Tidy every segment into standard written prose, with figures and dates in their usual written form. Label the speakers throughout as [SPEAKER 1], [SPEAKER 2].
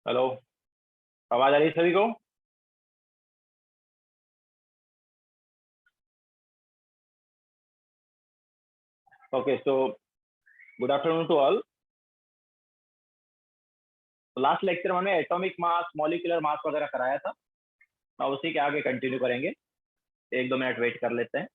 [SPEAKER 1] Hello. आवाज आ रही है सभी को? Okay, so good afternoon to all. Last lecture में हमने एटॉमिक मास, मॉलिक्यूलर मास वगैरह कराया था। अब उसी के आगे कंटिन्यू करेंगे। एक दो मिनट वेट कर लेते हैं।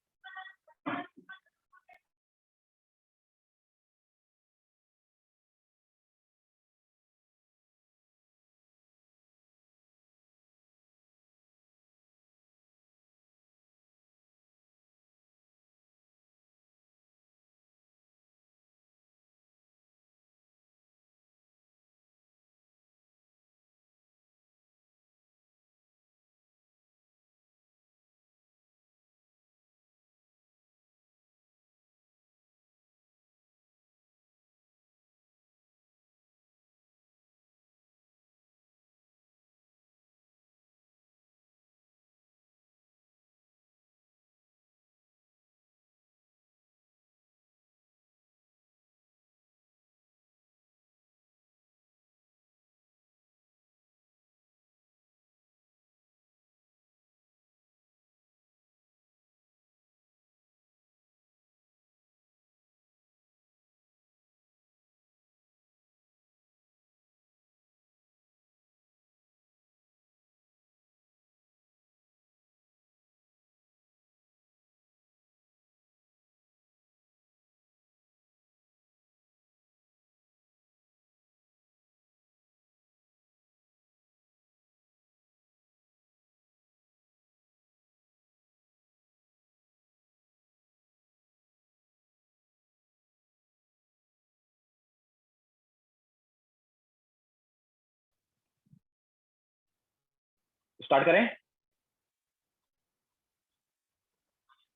[SPEAKER 1] स्टार्ट करें।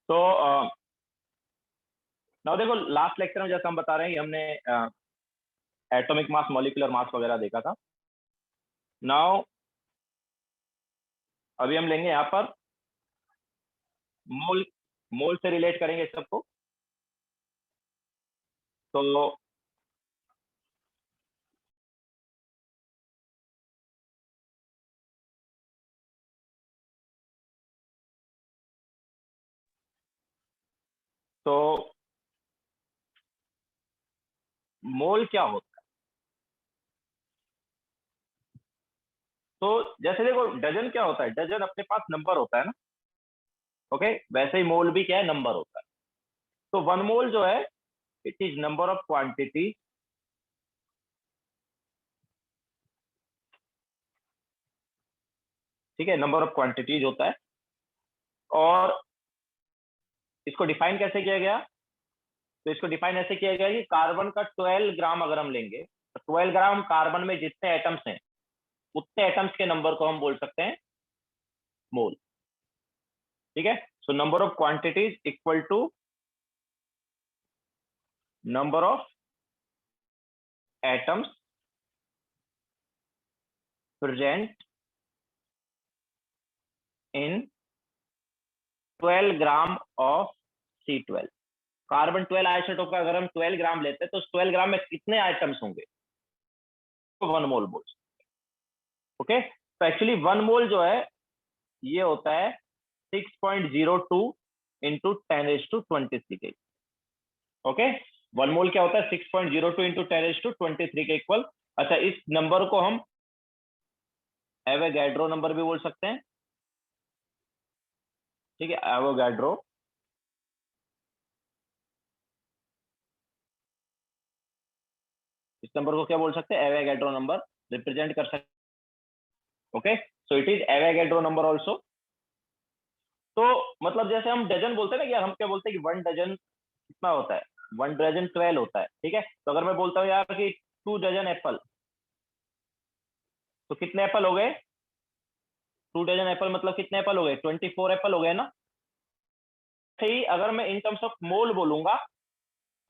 [SPEAKER 1] तो नाउ देखो, लास्ट लेक्चर में जैसा हम बता रहे हैं कि हमने एटॉमिक मास, मॉलिक्यूलर मास वगैरह देखा था। नाउ अभी हम लेंगे यहाँ पर मोल। मोल से रिलेट करेंगे इस सबको। तो तो मोल क्या होता है? तो जैसे देखो, डजन क्या होता है? डजन अपने पास नंबर होता है ना। ओके, वैसे ही मोल भी क्या है? नंबर होता है। तो वन मोल जो है, it is number of quantity. ठीक है, नंबर ऑफ क्वांटिटीज होता है। और इसको डिफाइन कैसे किया गया? तो इसको डिफाइन ऐसे किया गया कि कार्बन का 12 ग्राम अगर हम लेंगे, तो 12 ग्राम कार्बन में जितने एटम्स हैं, उतने एटम्स के नंबर को हम बोल सकते हैं मोल। ठीक है। So number of quantities equal to number of atoms present in 12 gram of C12। Carbon 12 isotope का अगर हम 12 ग्राम लेते हैं, तो 12 ग्राम में कितने आइटम्स होंगे? तो वन मोल बोल। ओके, तो एक्चुअली वन मोल जो है, ये होता है 6.02 इंटू 10⁻23 के। ओके, वन मोल क्या होता है? 6.02 इंटू 10⁻23 के इक्वल। अच्छा, इस नंबर को हम एवोगैड्रो नंबर भी बोल सकते हैं। ठीक है, एवोगैड्रो। इस नंबर को क्या बोल सकते हैं? एवोगैड्रो नंबर रिप्रेजेंट कर सकते। Okay, so it is Avogadro number also. तो मतलब जैसे हम डजन बोलते हैं ना, कि यार हम क्या बोलते हैं कि वन डजन कितना होता है? वन डजन 12 होता है। ठीक है, तो अगर मैं बोलता हूँ यार कि 2 डजन एप्पल, तो कितने एप्पल हो गए? 2 डजन एप्पल मतलब कितने एप्पल हो गए? 24 एप्पल हो गए ना। ही अगर मैं इन टर्म्स ऑफ मोल बोलूंगा,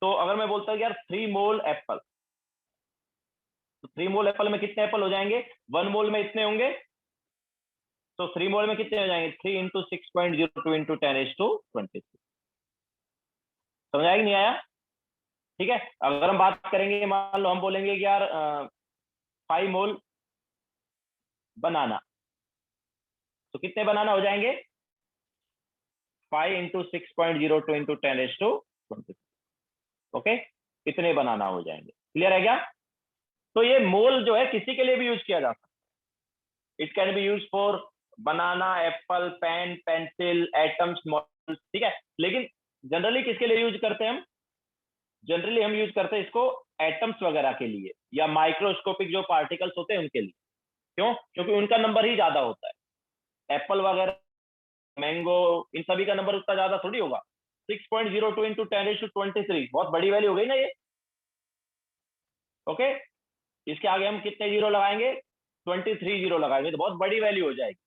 [SPEAKER 1] तो अगर मैं बोलता हूँ यार 3 मोल एप्पल, तो 3 मोल एप्पल में कितने एप्पल हो जाएंगे? वन मोल में इतने होंगे। तो 3 मोल में कितने हो जाएंगे? 3 इंटू 6.02 इंटू 10⁻23। समझ आया कि नहीं आया? ठीक है, अगर हम बात करेंगे, मान लो हम बोलेंगे कि यार 5 मोल बनाना। तो कितने बनाना हो जाएंगे? 5 इंटू 6.02 इंटू 10⁻20। ओके, इतने बनाना हो जाएंगे। क्लियर है क्या? तो ये मोल जो है किसी के लिए भी यूज किया जा सकता है। It can be use for banana, apple, pen, pencil, atoms, models, ठीक है। लेकिन जनरली किसके लिए यूज करते हैं हम? जनरली हम यूज करते हैं इसको एटम्स वगैरह के लिए, या माइक्रोस्कोपिक जो पार्टिकल्स होते हैं उनके लिए। क्यों? क्योंकि उनका नंबर ही ज्यादा होता है। एप्पल वगैरह, मैंगो, इन सभी का नंबर उतना ज्यादा थोड़ी होगा। 6.02 इंटू 10⁻23 बहुत बड़ी वैल्यू हो गई ना ये। ओके, इसके आगे हम कितने जीरो लगाएंगे? 23 जीरो लगाएंगे, तो बहुत बड़ी वैल्यू हो जाएगी।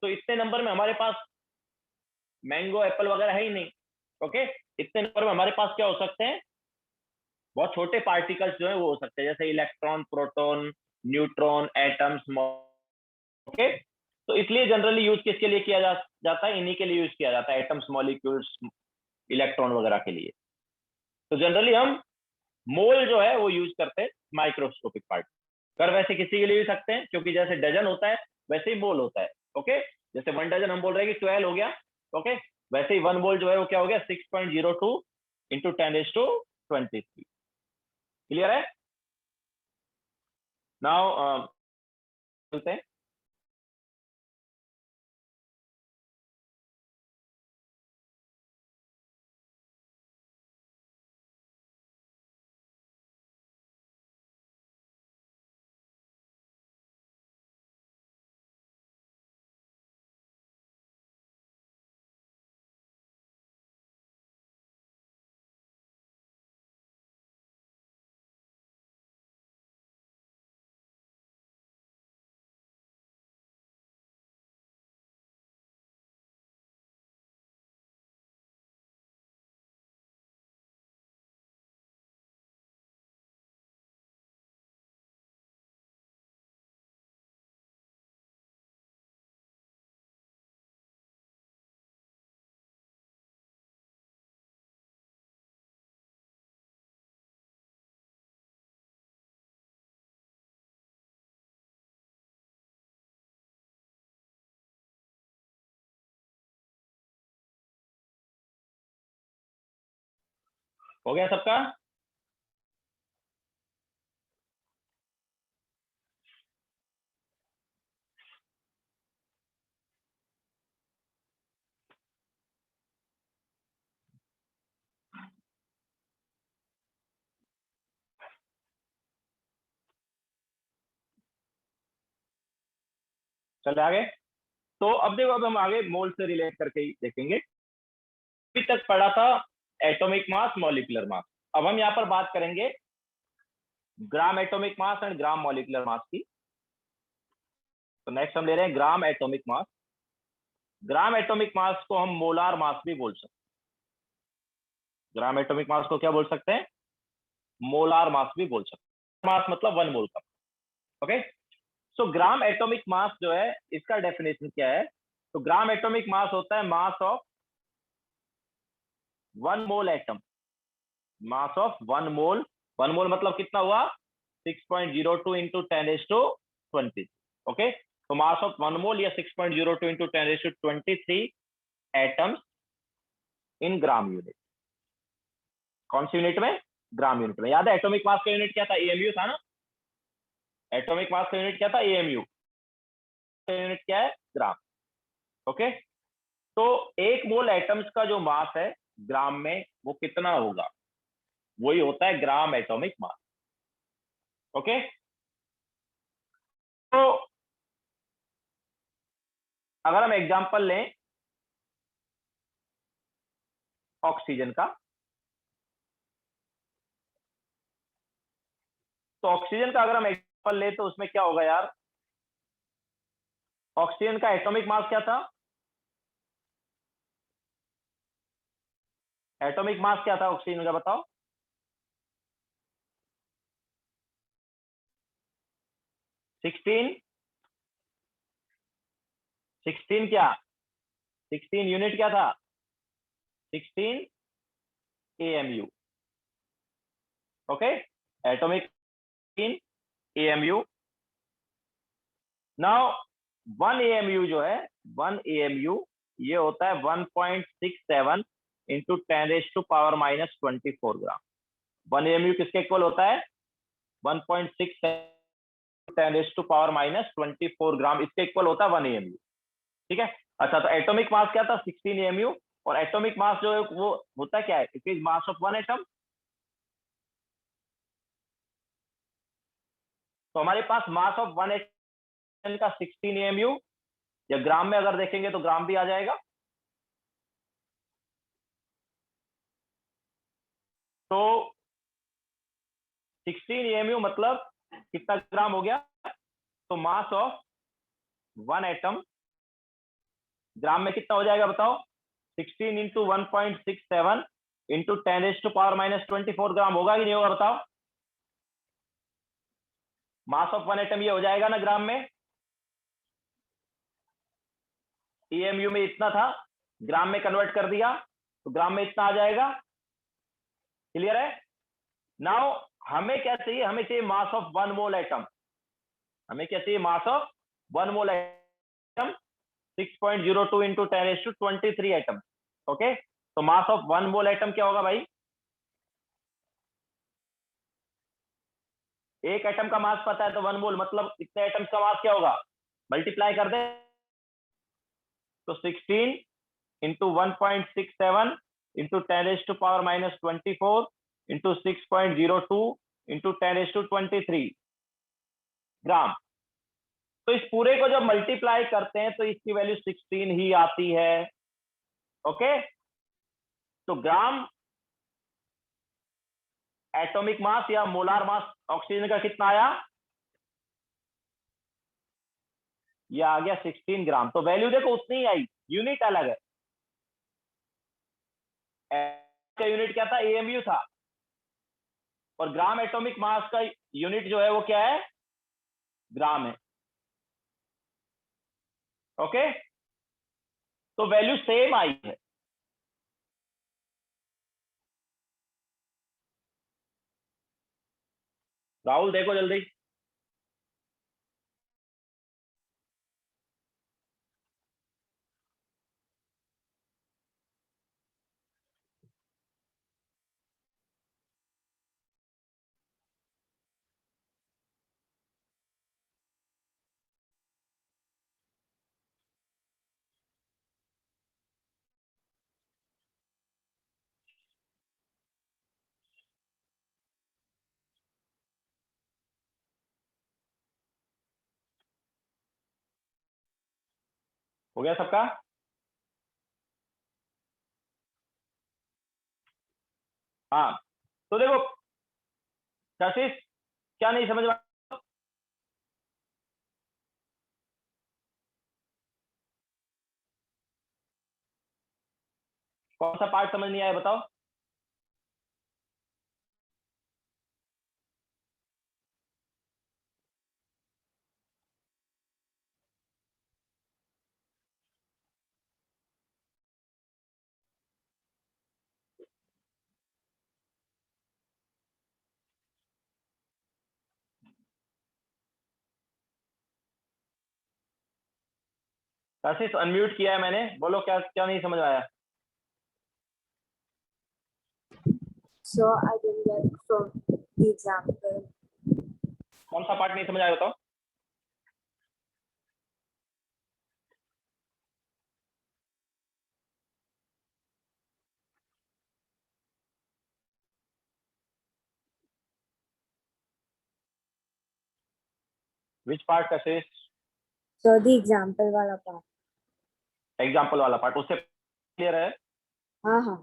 [SPEAKER 1] तो इतने नंबर में हमारे पास मैंगो, एप्पल वगैरह है ही नहीं। ओके, इतने नंबर में हमारे पास क्या हो सकते हैं? बहुत छोटे पार्टिकल्स जो है वो हो सकते हैं, जैसे electron, proton, neutron, atoms. Okay, तो इसलिए जनरली यूज किसके लिए किया जाता है? इन्हीं के लिए यूज किया जाता है, एटम्स, मॉलिक्यूल्स, इलेक्ट्रॉन वगैरह के लिए। तो जनरली हम मोल जो है वो यूज करते हैं माइक्रोस्कोपिक पार्ट। कर वैसे किसी के लिए भी सकते हैं, क्योंकि जैसे डजन होता है वैसे ही मोल होता है। ओके, जैसे 1 डजन हम बोल रहे हैं कि 12 हो गया। ओके, वैसे ही 1 मोल जो है वो क्या हो गया? 6.02 इंटू 10⁻23। क्लियर है? नाउ चलते हैं। हो गया सबका? चले आगे। तो अब देखो, अब हम आगे मोल से रिलेट करके ही देखेंगे। अभी तक पढ़ा था एटॉमिक मास, मॉलिक्यूलर मास। अब हम यहाँ पर बात करेंगे ग्राम atomic mass and gram molecular मास की। तो नेक्स्ट हम ले रहे हैं ग्राम atomic mass. Gram atomic mass को हम मोलार मास भी बोल सकते हैं। ग्राम एटॉमिक मास को क्या बोल सकते हैं? मोलार मास भी बोल सकते हैं। मास मतलब 1 मोल का। ओके, सो ग्राम एटॉमिक मास जो है इसका डेफिनेशन क्या है? तो ग्राम एटॉमिक मास होता है mass of 1 mole atom. Mass of 1 मोल। 1 मोल मतलब कितना हुआ? 6.02 इंटू 10⁻20। ओके, तो मास ऑफ 1 मोल या 6.02 into 10⁻23 atoms in gram unit. कौन सी यूनिट में? ग्राम यूनिट में। याद है एटॉमिक मास का यूनिट क्या था? एएमयू था ना। एटॉमिक मास का यूनिट क्या था? एएमयू। यूनिट क्या है? ग्राम। ओके, तो 1 मोल एटम्स का जो मास है ग्राम में वो कितना होगा? वही होता है ग्राम एटॉमिक मास। ओके, तो अगर हम एग्जांपल लें ऑक्सीजन का, तो ऑक्सीजन का अगर हम एग्जांपल लें तो उसमें क्या होगा यार? ऑक्सीजन का एटॉमिक मास क्या था? एटॉमिक मास क्या था ऑक्सीजन का, बताओ? 16। 16 क्या? 16 यूनिट क्या था? 16 AMU. Okay, atomic 16 AMU. Now 1 AMU जो है 1 AMU ये होता है 1.67 इंटू 10⁻⁻24 ग्राम। 1 AMU किसके इक्वल होता है? 1.67 10⁻⁻24 ग्राम इसके इक्वल होता है 1 AMU। ठीक है। अच्छा, तो एटॉमिक मास क्या था? 16 AMU। और एटॉमिक मास जो है वो होता क्या है? It is mass of one atom. तो हमारे पास मास ऑफ वन एटम का 16 AMU, या ग्राम में अगर देखेंगे तो ग्राम भी आ जाएगा। तो 16 AMU मतलब कितना ग्राम हो गया? तो मास ऑफ वन एटम ग्राम में कितना हो जाएगा बताओ? 16 इंटू 1.67 इंटू 10⁻⁻24 ग्राम होगा कि नहीं होगा बताओ? मास ऑफ वन एटम ये हो जाएगा ना ग्राम में। EMU में इतना था, ग्राम में कन्वर्ट कर दिया तो ग्राम में इतना आ जाएगा। क्लियर है? नाउ हमें क्या चाहिए? हमें चाहिए mass of one mole atom. हमें क्या चाहिए? Mass of one mole atom 6.02 into 10⁻23 atom. Okay, तो mass of one mole atom क्या होगा भाई? एक एटम का मास पता है तो वन मोल मतलब इतने एटम्स का मास क्या होगा? मल्टीप्लाई कर दे तो 16 इंटू 1.67 इंटू 10⁻⁻24 इंटू 6.02 इंटू 10⁻23 ग्राम। तो इस पूरे को जब मल्टीप्लाई करते हैं तो इसकी वैल्यू 16 ही आती है। ओके, तो ग्राम एटॉमिक मास या मोलार मास ऑक्सीजन का कितना आया? ये आ गया 16 ग्राम। तो वैल्यू देखो उतनी ही आई, यूनिट अलग है। का यूनिट क्या था? AMU था। और ग्राम एटॉमिक मास का यूनिट जो है वो क्या है? ग्राम है। ओके, तो वैल्यू सेम आई है। राहुल देखो जल्दी। हो गया सबका? हाँ, तो देखो कशिश, क्या नहीं समझ में? कौन सा पार्ट समझ नहीं आया बताओ? कशिश अनम्यूट किया है मैंने, बोलो क्या क्या नहीं समझ में आया?
[SPEAKER 2] So I didn't get from the example.
[SPEAKER 1] कौन सा पार्ट नहीं समझ आया बताओ? Which part Kashish?
[SPEAKER 2] So the example वाला part.
[SPEAKER 1] एग्जाम्पल वाला पार्ट उससे क्लियर है?
[SPEAKER 2] हाँ हाँ.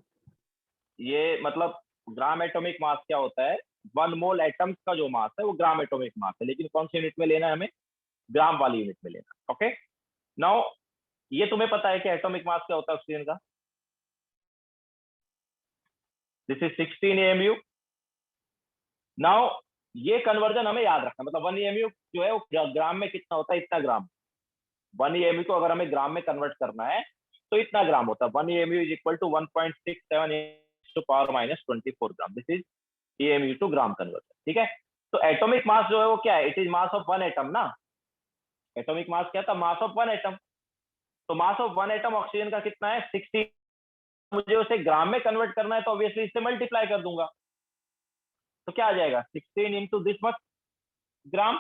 [SPEAKER 1] ये मतलब ग्राम एटॉमिक मास क्या होता है? वन मोल एटम्स का जो मास है वो ग्राम एटॉमिक मास है, लेकिन कौन सी यूनिट में लेना है हमें? ग्राम वाली यूनिट में लेना। ओके, नाउ ये तुम्हें पता है कि एटॉमिक मास क्या होता है ऑक्सीजन का? This is 16 AMU। नाउ ये कन्वर्जन हमें याद रखना, मतलब 1 AMU जो है वो ग्राम में कितना होता है? इतना ग्राम। 1 AMU को अगर हमें ग्राम में कन्वर्ट करना है तो इतना ग्राम होता है। 1 AMU is equal to 1.67 gram. This is AMU to gram conversion. ठीक है, तो एटॉमिक मास जो है वो क्या है? It is mass of one atom ना। एटॉमिक मास क्या था? Mass of one atom. तो mass of one atom oxygen का कितना है? 60। मुझे उसे ग्राम में कन्वर्ट करना है तो ऑब्वियसली इससे मल्टीप्लाई कर दूंगा। तो क्या आ जाएगा? 16 इंटू दिस मच ग्राम।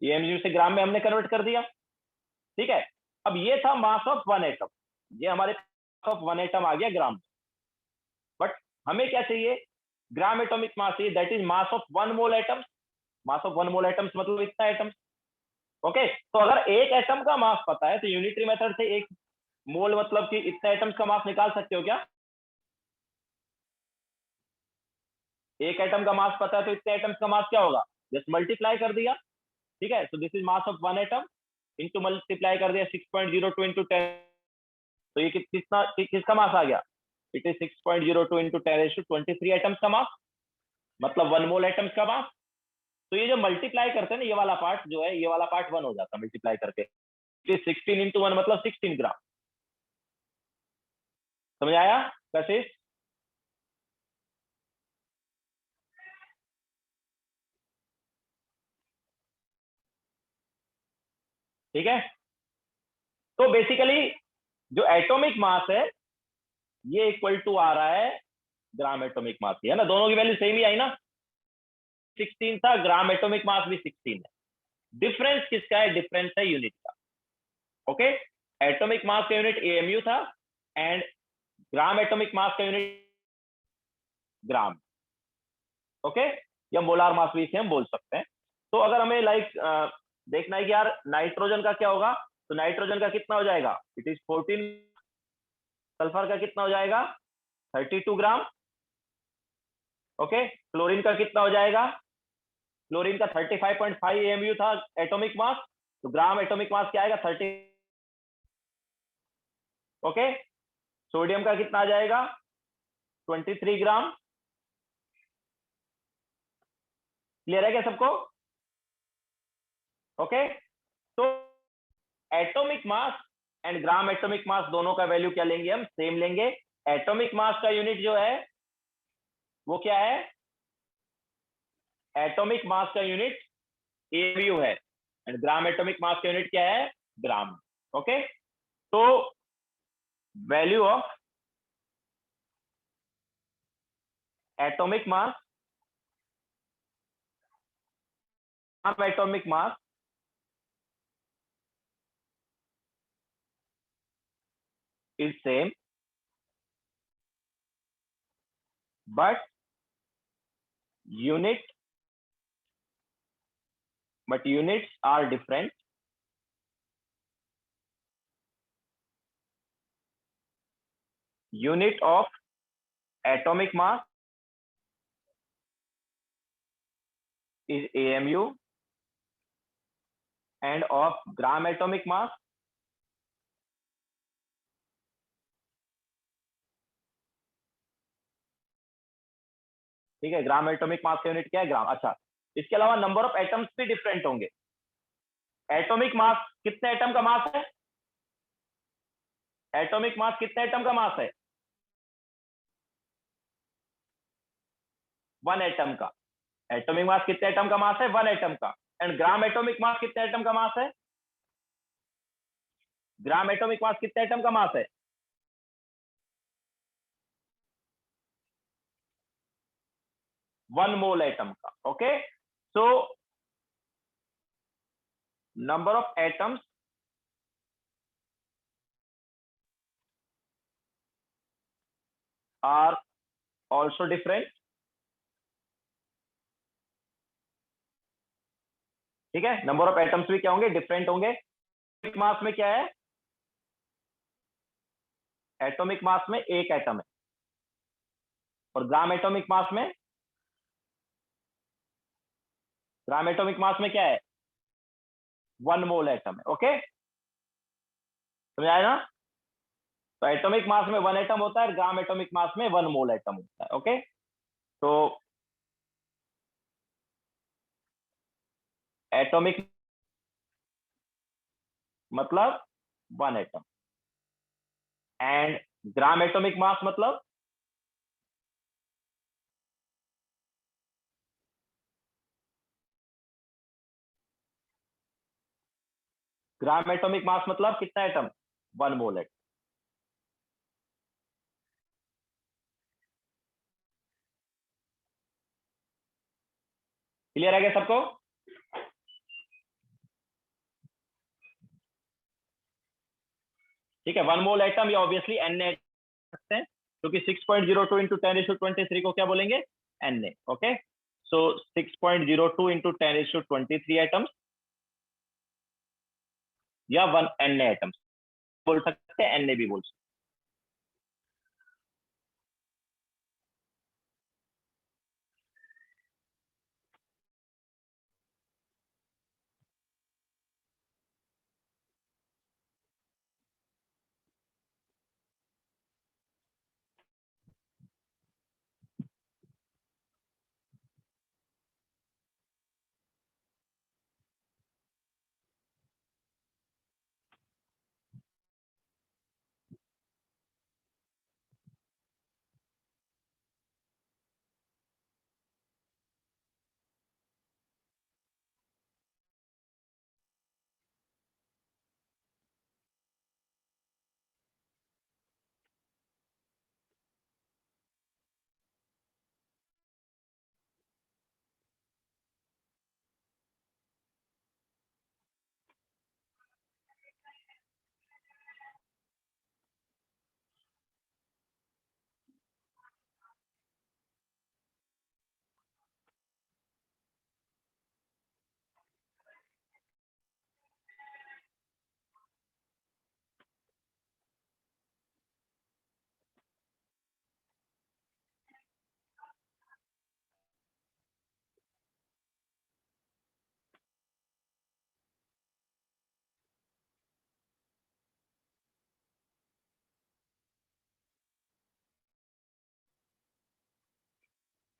[SPEAKER 1] ये एमयू से ग्राम में हमने कन्वर्ट कर दिया। ठीक है, अब ये था मास ऑफ वन एटम, ये हमारे मास ऑफ वन एटम आ गया ग्राम। बट हमें क्या चाहिए? ग्राम एटॉमिक मास चाहिए, that is mass of one mole atoms. Mass of one mole atoms मतलब इतना एटम्स। ओके, तो अगर एक एटम का मास पता है तो यूनिटरी मेथड से एक मोल मतलब कि इतना एटम्स का मास निकाल सकते हो क्या? एक एटम का मास पता है तो इतने एटम्स का मास क्या होगा? जस्ट मल्टीप्लाई कर दिया। ठीक है, तो this is mass of one atom into multiply कर दिया 6.02 इंटू 10। तो ये कितना किसका मास आ गया? इट इज 6.02 इंटू 10⁻23 एटम्स का मास, मतलब वन मोल एटम्स का मास। तो ये जो मल्टीप्लाई करते हैं ना, ये वाला पार्ट जो है, ये वाला पार्ट वन हो जाता है मल्टीप्लाई करके। इट इज 16 इंटू वन मतलब 16 ग्राम। समझ आया कशिश? ठीक है, तो बेसिकली जो एटॉमिक मास है ये इक्वल टू आ रहा है ग्राम एटॉमिक मास, है ना? दोनों की वैल्यू सेम ही आई ना, 16 था, ग्राम एटॉमिक मास भी 16 है। डिफरेंस किसका है? डिफरेंस है यूनिट का। ओके, एटॉमिक मास का यूनिट एएमयू था एंड ग्राम एटॉमिक मास का यूनिट ग्राम। ओके, या मोलार मास भी इसे हम बोल सकते हैं। तो अगर हमें लाइक देखना है कि यार नाइट्रोजन का क्या होगा, तो नाइट्रोजन का कितना हो जाएगा? It is 14। सल्फर का कितना हो जाएगा? 32 ग्राम। ओके, क्लोरीन का कितना हो जाएगा? क्लोरीन का 35.5 एमयू था एटॉमिक मास, तो ग्राम एटॉमिक मास क्या आएगा? 30। ओके, सोडियम का कितना आ जाएगा? 23 ग्राम। क्लियर है क्या सबको? ओके, तो atomic mass and gram atomic मास दोनों का वैल्यू क्या लेंगे? हम सेम लेंगे। एटॉमिक मास का यूनिट जो है वो क्या है? एटॉमिक मास का यूनिट एमयू है एंड ग्राम एटॉमिक मास का यूनिट क्या है? ग्राम। ओके, तो value of atomic mass atomic mass is same but unit units are different. Unit of atomic mass is AMU and of gram atomic mass ठीक है, ग्राम atomic मास का unit क्या है? ग्राम। अच्छा, इसके अलावा नंबर ऑफ एटम्स भी डिफरेंट होंगे। एटॉमिक मास कितने एटम का मास है? एटॉमिक मास कितने एटम का मास है? वन एटम का। एटॉमिक मास कितने एटम का मास है? वन एटम का। एंड ग्राम एटॉमिक मास कितने एटम का मास है? ग्राम एटॉमिक मास कितने एटम का मास है? वन मोल एटम का। Okay, so number of atoms are also different. ठीक है, नंबर ऑफ एटम्स भी क्या होंगे? डिफरेंट होंगे। एटॉमिक मास में क्या है? एटॉमिक मास में एक एटम है और ग्राम एटॉमिक मास में क्या है? वन मोल एटम है। ओके, समझ आया ना? तो एटॉमिक मास में वन एटम होता है, ग्राम एटॉमिक मास में वन मोल एटम होता है। ओके, तो एटॉमिक मतलब one atom and gram atomic मास मतलब ग्राम एटॉमिक मास मतलब कितना एटम, 1 मोल एटम। क्लियर है क्या सबको? ठीक है, 1 मोल एटम या ऑब्वियसली एन सकते हैं, क्योंकि 6.02 इंटू 10⁻23 को क्या बोलेंगे, N A. Okay, so 6.02 into 10⁻23 atoms या 1 एन एटम्स बोल सकते हैं, एन ए भी बोल सकते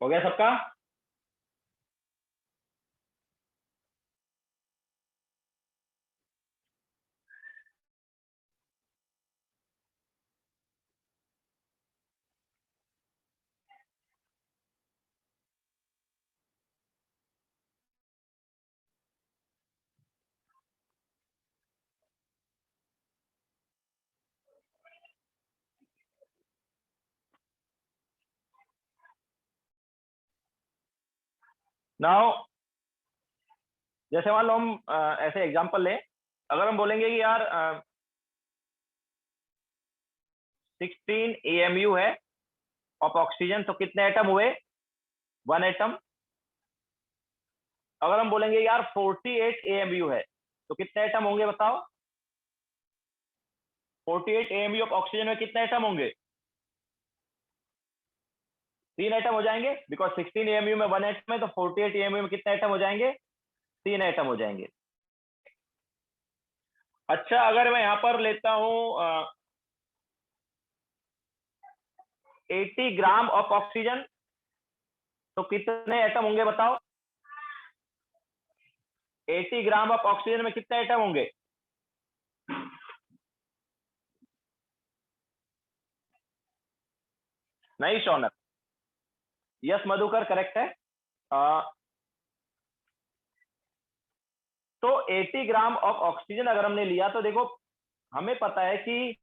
[SPEAKER 1] हो गया सबका? नाउ जैसे मान लो हम ऐसे एग्जांपल लें, अगर हम बोलेंगे कि यार 16 AMU है ऑफ ऑक्सीजन, तो कितने एटम हुए, 1 एटम। अगर हम बोलेंगे यार 48 AMU है, तो कितने एटम होंगे बताओ? 48 AMU ऑफ ऑक्सीजन में कितने एटम होंगे? 3 एटम हो जाएंगे, बिकॉज 16 AMU में 1 एटम है, तो 48 AMU में कितने एटम हो जाएंगे? 3 एटम हो जाएंगे। अच्छा, अगर मैं यहां पर लेता हूं 80 ग्राम ऑफ ऑक्सीजन, तो कितने एटम होंगे बताओ? 80 ग्राम ऑफ ऑक्सीजन में कितने एटम होंगे? नहीं शौनक, यस मधुकर करेक्ट है। तो 80 ग्राम ऑफ ऑक्सीजन अगर हमने लिया, तो देखो हमें पता है कि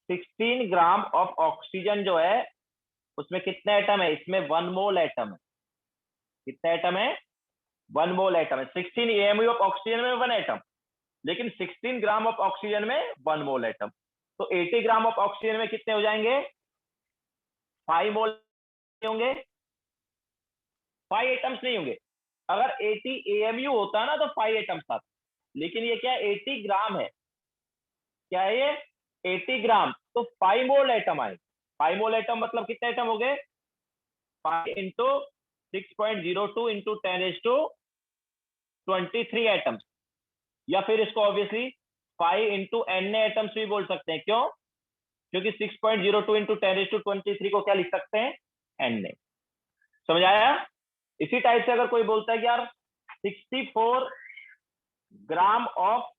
[SPEAKER 1] 16 ग्राम ऑफ ऑक्सीजन जो है उसमें कितने एटम है, इसमें 1 मोल एटम है। कितने एटम है? 1 मोल एटम है। 16 AMU ऑफ ऑक्सीजन में 1 एटम, लेकिन 16 ग्राम ऑफ ऑक्सीजन में 1 मोल एटम। तो 80 ग्राम ऑफ ऑक्सीजन में कितने हो जाएंगे? 5 मोल होंगे, 5 एटम्स नहीं होंगे। अगर 80 AMU होता ना तो 5 एटम्स था, लेकिन ये क्या है, 80 ग्राम है। क्या है ये? 80 ग्राम, तो 5 मोल एटम आए। 5 मोल एटम मतलब कितने एटम हो गए? 5 इंटू 6.02 इंटू 10⁻23 एटम्स, या फिर इसको ऑब्वियसली 5 इंटू एन एटम्स भी बोल सकते हैं। क्यों? क्योंकि 6.02 इंटू 10⁻23 को क्या लिख सकते हैं, एन ए। समझ आया? इसी टाइप से अगर कोई बोलता है कि यार 64 ग्राम ऑफ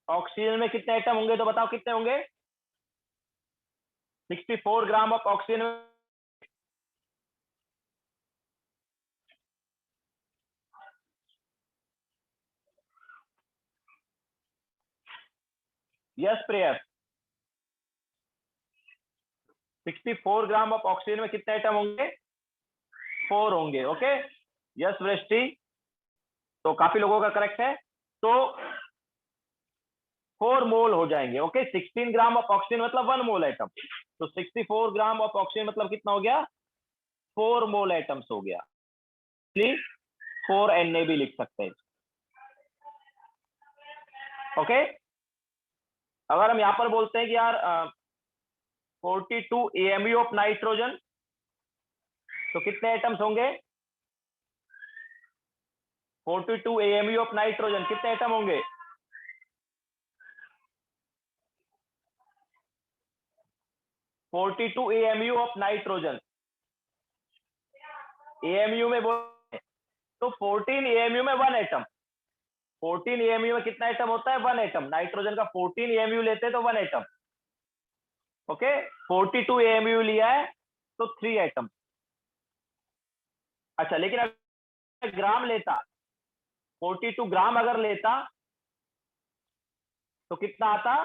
[SPEAKER 1] ऑक्सीजन में कितने एटम होंगे, तो बताओ कितने होंगे? 64 ग्राम ऑफ ऑक्सीजन में यस प्रेयस, 64 ग्राम ऑफ ऑक्सीजन में कितने एटम होंगे? 4 होंगे। ओके, यस वृष्टि, तो काफी लोगों का करेक्ट है। तो 4 मोल हो जाएंगे। ओके, 16 ग्राम ऑफ ऑक्सीजन मतलब 1 मोल एटम, तो 64 ग्राम ऑफ ऑक्सीजन मतलब कितना हो गया? 4 मोल एटम्स हो गया। 4 Na भी लिख सकते हैं। ओके, अगर हम यहां पर बोलते हैं कि यार 42 AMU ऑफ नाइट्रोजन, तो कितने एटम्स होंगे? 42 AMU ऑफ नाइट्रोजन कितने एटम होंगे? 42 AMU ऑफ नाइट्रोजन, AMU में बोल तो 14 AMU में 1 एटम। 14 AMU में कितना एटम होता है? 1 एटम। नाइट्रोजन का 14 AMU लेते हैं तो 1 एटम। ओके, 42 AMU लिया है तो 3 एटम। अच्छा, लेकिन अगर ग्राम लेता, 42 ग्राम अगर लेता तो कितना आता?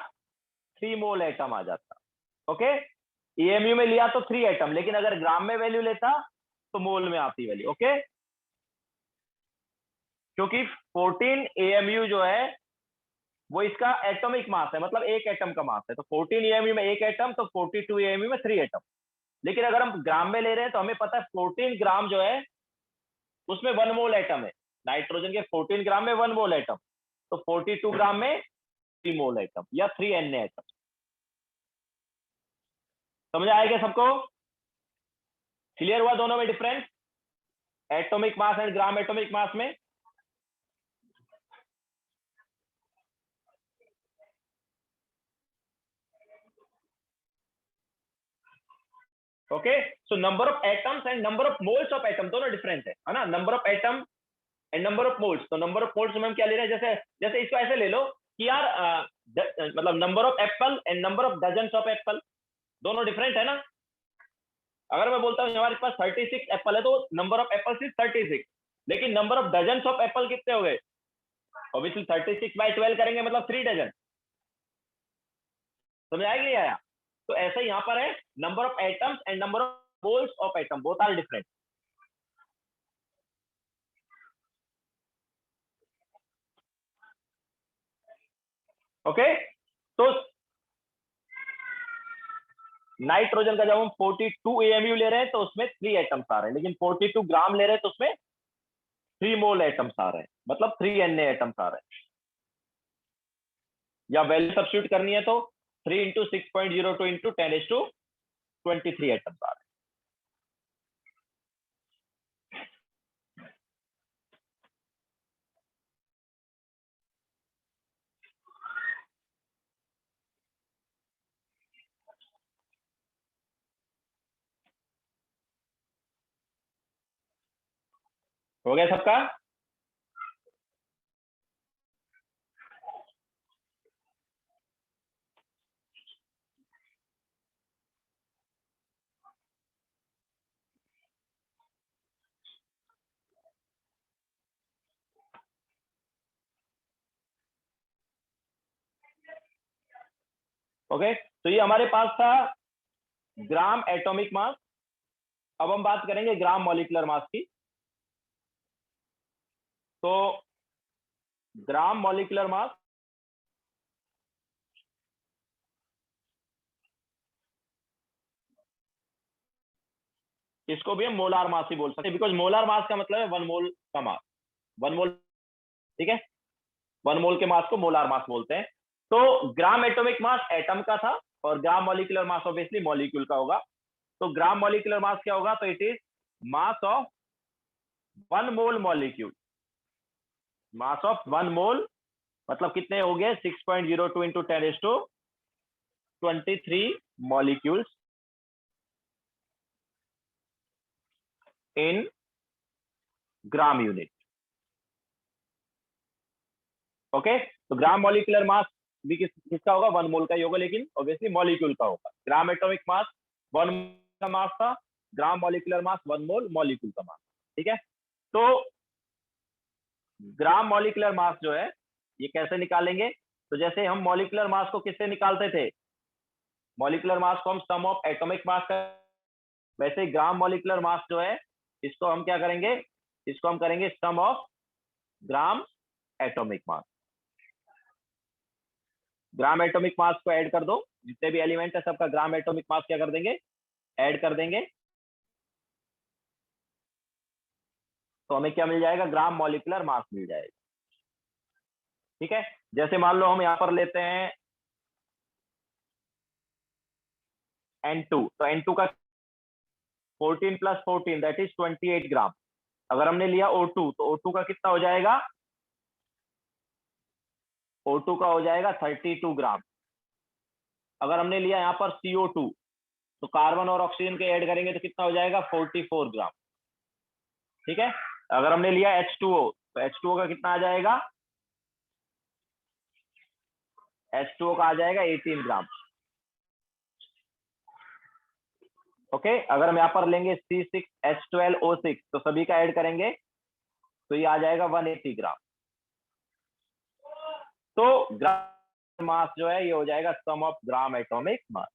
[SPEAKER 1] 3 मोल एटम आ जाता। ओके, AMU में लिया तो 3 एटम, लेकिन अगर ग्राम में वैल्यू लेता तो मोल में आती वैल्यू। ओके, क्योंकि 14 AMU जो है वो इसका एटॉमिक मास है, मतलब एक एटम का मास है। तो 14 AMU में एक एटम, तो 42 AMU में 3 एटम। लेकिन अगर हम ग्राम में ले रहे हैं तो हमें पता है 14 ग्राम जो है उसमें 1 मोल एटम है। नाइट्रोजन के 14 ग्राम में 1 मोल एटम, तो 42 ग्राम में 3 मोल एटम या 3 Na एटम। समझ आएगा सबको? क्लियर हुआ दोनों में difference, atomic mass and gram atomic mass में? Okay, so number of atoms and number of moles of atom दोनों डिफरेंट है ना? Number of atom and number of moles, तो नंबर ऑफ मोल्स में हम क्या ले रहे हैं? जैसे जैसे इसको ऐसे ले लो कि यार मतलब number of Apple and number of dozens of Apple, दोनों डिफरेंट है ना? अगर मैं बोलता हूँ हमारे पास 36 एप्पल है तो नंबर ऑफ एप्पल इज 36, लेकिन number of dozens of Apple कितने हो गए? ऑब्वियसली 36 बाय 12 करेंगे मतलब 3 डजन। समझ आएगी नहीं आया? तो ऐसा ही यहां पर है, number of atoms and number of moles of atom both are different. Okay, तो नाइट्रोजन का जब हम 42 AMU ले रहे हैं तो उसमें 3 एटम्स आ रहे हैं, लेकिन 42 ग्राम ले रहे हैं तो उसमें 3 मोल एटम्स आ रहे हैं, मतलब 3 Na एटम्स आ रहे हैं। या वैल्यू सब्स्टिट्यूट करनी है तो 3 × 6.02 × 10⁻23 एटम्स आ रहे हैं। हो गया सबका? ओके, तो ये हमारे पास था ग्राम एटॉमिक मास। अब हम बात करेंगे ग्राम मॉलिक्यूलर मास की। तो ग्राम मॉलिक्यूलर मास इसको भी हम मोलार मास ही बोल सकते हैं, बिकॉज मोलार मास का मतलब है 1 मोल का मास। 1 मोल, ठीक है, 1 मोल के मास को मोलार मास बोलते हैं। तो ग्राम एटॉमिक मास एटम का था और ग्राम मॉलिक्यूलर मास ऑब्वियसली मॉलिक्यूल का होगा। तो ग्राम मॉलिक्यूलर मास क्या होगा? तो it is mass of 1 mole molecule. Mass of 1 मोल मतलब कितने हो गए? 6.02 × 10⁻23 molecules in gram unit. Okay, तो ग्राम मॉलिक्यूलर मास भी किसका होगा? 1 मोल का ही होगा, लेकिन ऑब्वियसली मॉलिक्यूल का होगा। ग्राम एटॉमिक मास 1 का मास था, ग्राम मॉलिक्यूलर मास 1 मोल मॉलिक्यूल का मास। ठीक है, तो ग्राम मॉलिक्यूलर मास जो है ये कैसे निकालेंगे? तो जैसे हम मॉलिक्यूलर मास को किससे निकालते थे, मॉलिक्यूलर मास को हम सम ऑफ एटॉमिक मास का, वैसे ग्राम मॉलिक्यूलर मास जो है इसको हम क्या करेंगे, इसको हम करेंगे sum of gram atomic mass. Gram atomic mass को ऐड कर दो, जितने भी एलिमेंट है सबका ग्राम एटॉमिक मास क्या कर देंगे, ऐड कर देंगे, तो हमें क्या मिल जाएगा, ग्राम मॉलिक्यूलर मास मिल जाएगा। ठीक है, जैसे मान लो हम यहां पर लेते हैं N2, तो N2 का 14 + 14 दैट इज 28 ग्राम। अगर हमने लिया O2 तो O2 का कितना हो जाएगा, O2 का हो जाएगा 32 ग्राम। अगर हमने लिया यहाँ पर CO2 तो कार्बन और ऑक्सीजन के ऐड करेंगे तो कितना हो जाएगा, 44 ग्राम। ठीक है, अगर हमने लिया H2O तो H2O का कितना आ जाएगा, H2O का आ जाएगा 18 ग्राम। ओके, अगर हम यहाँ पर लेंगे C6H12O6 तो सभी का ऐड करेंगे तो ये आ जाएगा 180 ग्राम। तो ग्राम मास जो है ये हो जाएगा सम ऑफ ग्राम एटॉमिक मास।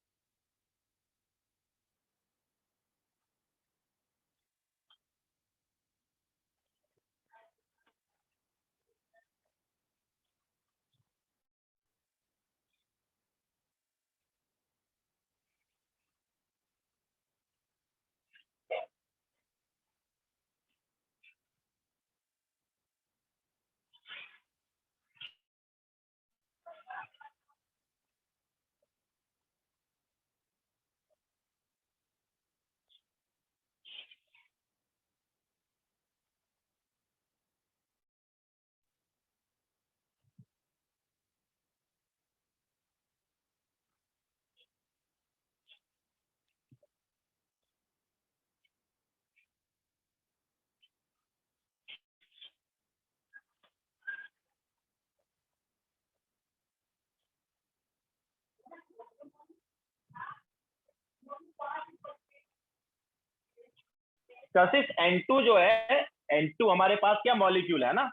[SPEAKER 1] सिर्फ N2 जो है, N2 हमारे पास क्या मॉलिक्यूल है ना,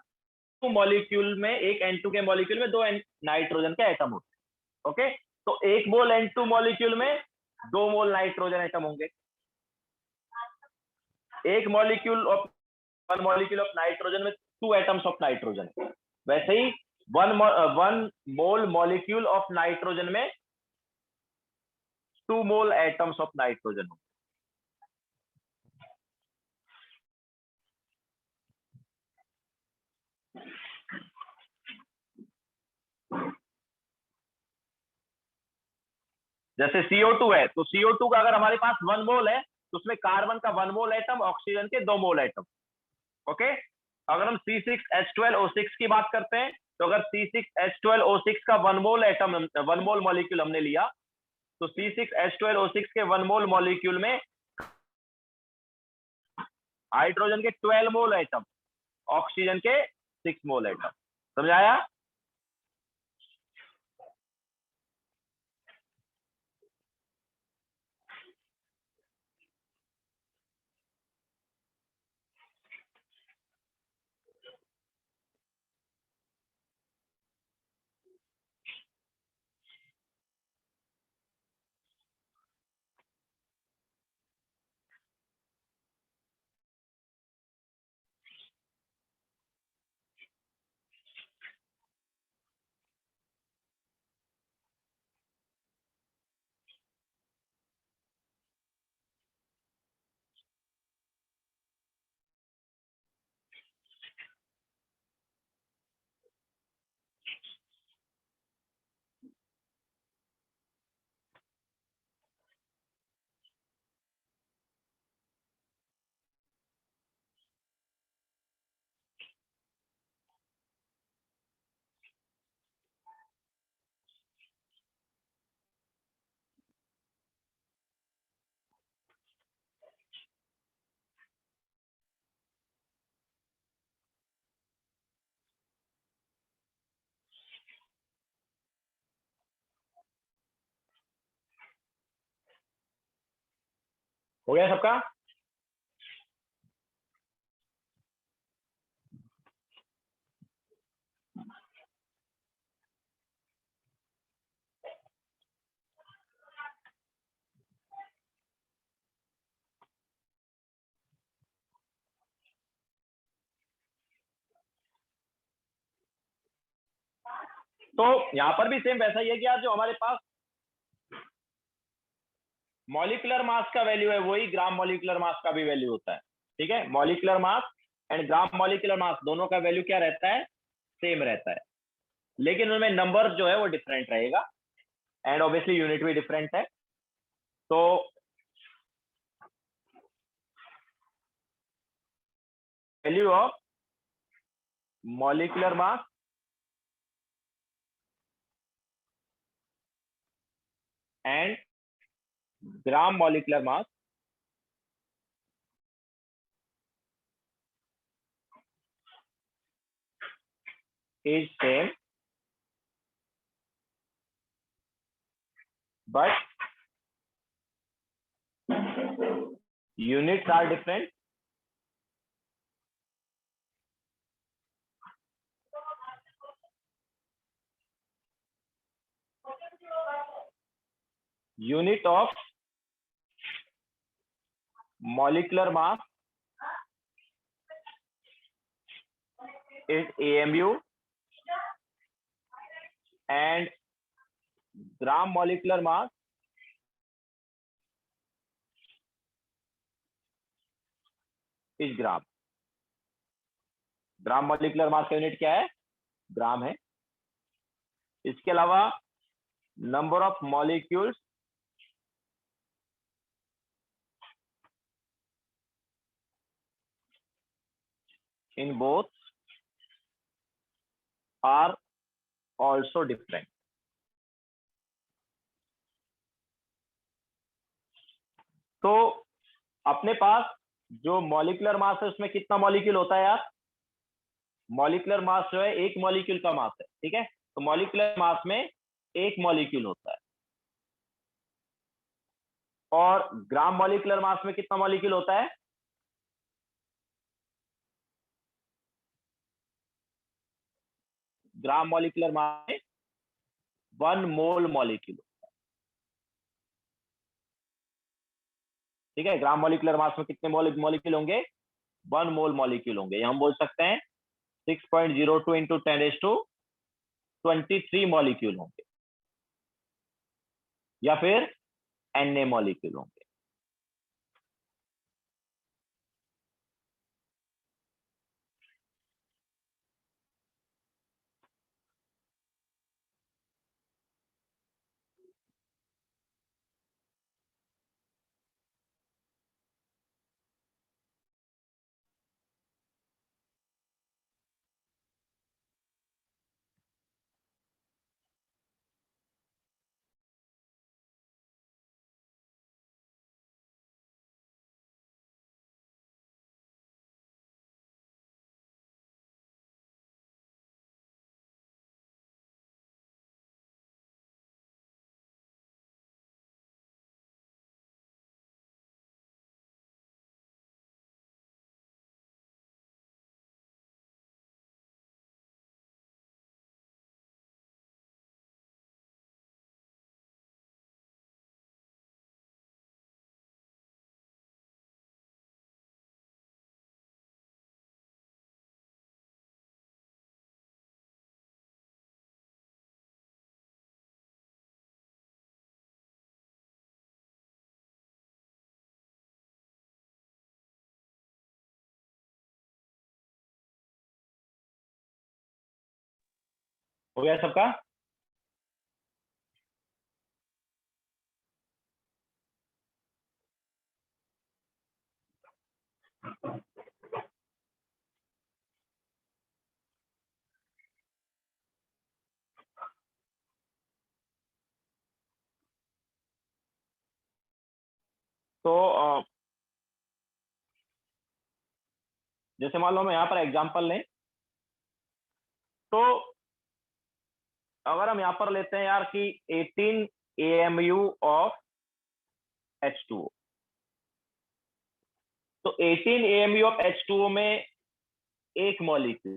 [SPEAKER 1] तो मॉलिक्यूल में एक N2 के मॉलिक्यूल में 2 नाइट्रोजन के एटम होते हैं। ओके, तो 1 मोल N2 मॉलिक्यूल में 2 मोल नाइट्रोजन एटम होंगे। एक molecule of, 1 molecule of nitrogen में 2 एटम्स ऑफ नाइट्रोजन। वैसे ही 1 मोल मॉलिक्यूल ऑफ नाइट्रोजन में 2 मोल एटम्स ऑफ नाइट्रोजन होंगे। जैसे CO2 है तो CO2 का अगर हमारे पास 1 मोल है तो उसमें कार्बन का 1 मोल एटम, ऑक्सीजन के 2 मोल एटम। ओके, अगर हम C6H12O6 की बात करते हैं तो अगर C6H12O6 का 1 मोल एटम, 1 मोल मॉलिक्यूल हमने लिया तो C6H12O6 के 1 मोल मॉलिक्यूल में हाइड्रोजन के 12 मोल एटम, ऑक्सीजन के 6 मोल एटम। समझाया? हो गया सबका? तो यहां पर भी सेम वैसा ही है कि यार जो हमारे पास मॉलिक्यूलर मास का वैल्यू है वही ग्राम मॉलिक्यूलर मास का भी वैल्यू होता है। ठीक है, molecular mass and gram molecular मास दोनों का वैल्यू क्या रहता है, सेम रहता है, लेकिन उनमें नंबर जो है वो डिफरेंट रहेगा एंड ऑब्वियसली यूनिट भी डिफरेंट है। तो value of molecular mass and gram molecular mass is same but units are different unit of molecular mass is AMU and gram molecular mass is gram. Gram molecular mass का unit क्या है, gram है। इसके अलावा number of molecules in both are also different. तो अपने पास जो molecular mass है उसमें कितना मॉलिक्यूल होता है यार, मॉलिक्यूलर मास जो है एक मॉलिक्यूल का मास है। ठीक है, तो मॉलिक्यूलर मास में एक मॉलिक्यूल होता है और ग्राम मॉलिक्यूलर मास में कितना मॉलिक्यूल होता है, ग्राम मॉलिक्यूलर मास में 1 मोल मॉलिक्यूल। ठीक है, ग्राम मॉलिक्यूलर मास में कितने मॉलिक्यूल होंगे, 1 मोल मॉलिक्यूल होंगे। हम बोल सकते हैं 6.02 इंटू 10⁻23 मॉलिक्यूल होंगे या फिर Na मॉलिक्यूल होंगे। हो गया सबका। तो जैसे मान लो हम यहाँ पर एग्जांपल लें, तो अगर हम यहाँ पर लेते हैं यार कि 18 AMU ऑफ H2O, तो 18 AMU ऑफ H2O में एक मॉलिक्यूल।